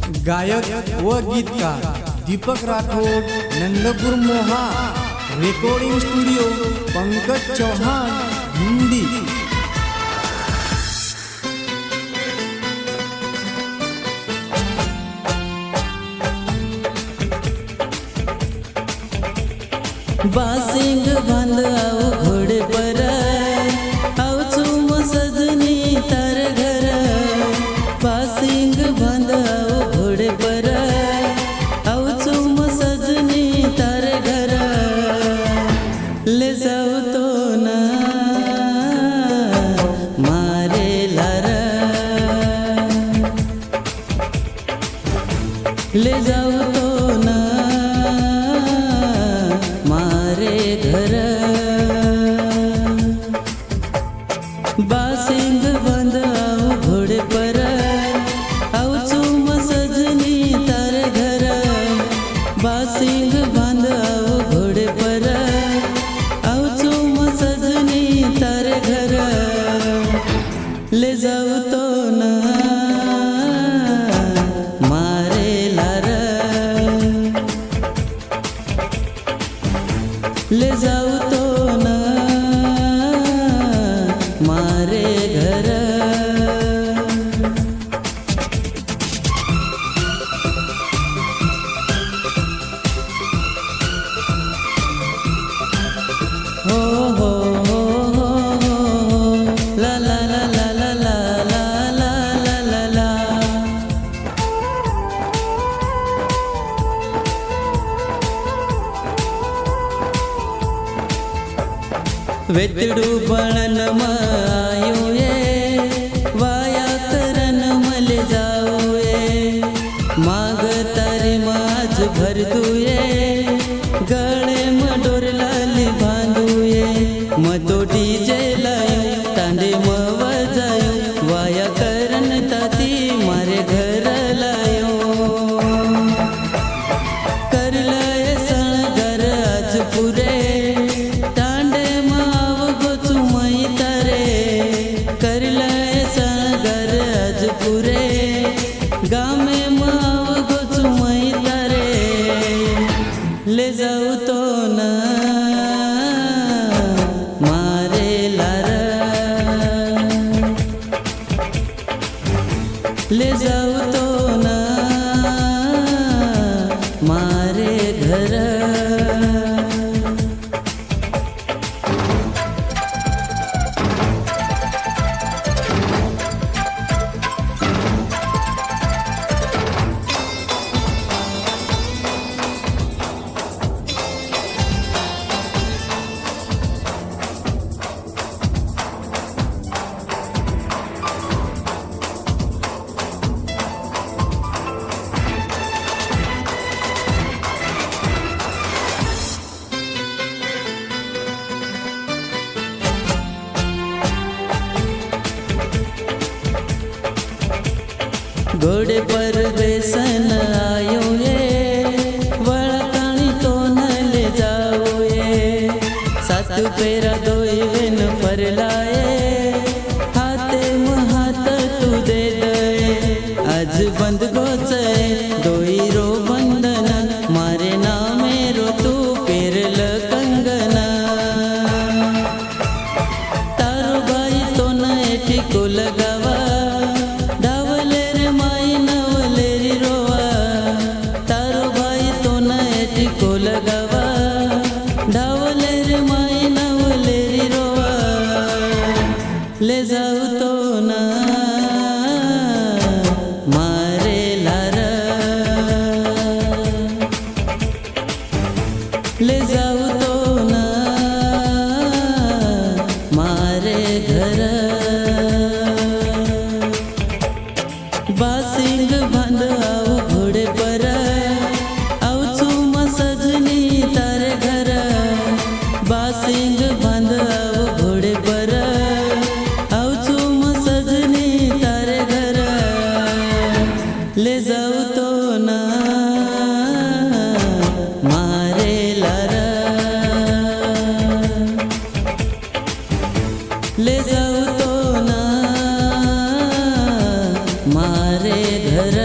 गायक व गीतकार दीपक राठोड, नंदपुर मोहा। Recording studio Pankaj Chauhan, Hindi. बासिंग बांध आओ घोड़े पर आओ चूम सजनी तार घर। बासिंग बांध आओ घोड़े पर आओ चूम सजनी तार घर। ले जाओ तो ना मारे लारा, ले जाओ तो ना मारे घर। बासिंग बंद आओ घोड़े पर आओ चूम सजनी तारे घर। बासिंग बंद आओ घोड़े पर आओ चूम सजनी तारे घर। ले जाओ तो ना मारे लारा, ले जाओ तो ना मारे घर। हो हो हो हो हो, ला ला ला ला ला ला ला ला ला ला। वेतडू बणन आयो ये वाया करन मल जाओ ये। माग तारे माज भर दुए गळे मडोर लाल बांधू ये। मतो डीजे लायो तांडे मवजायो वाया करन ताती मारे घर लायो। कर लाए सणगर आज पुरे गामे माव गोचुमई तारे। ले जाऊ तो ना मारे लारा, ले जाऊ तो ना मारे घर। घोड़े पर बेसन आयो ये वळकाणी तो न ले जाओ ये। सात पेरा दोई वेन फरलाए हाथे हाथ तू दे दे। आज बंद गोचे दोई रो बंधना मारे नामे रो तू पेरल कंगना। तारो भाई तो न एठी को लगावा लगावा ढावले रे माई नवले री रोवा। ले जाऊ तो ना मारे लारा, ले जाऊ तो ना मारे घर। बासिंग बांध आओ घोड़े पर आओ चूम सजनी तारे घर। बासिंग बांध आओ घोड़े पर आओ चूम सजनी तारे घर। ले जाऊ तो ना मारे लारा, ले जाऊ तो ना मारे घर।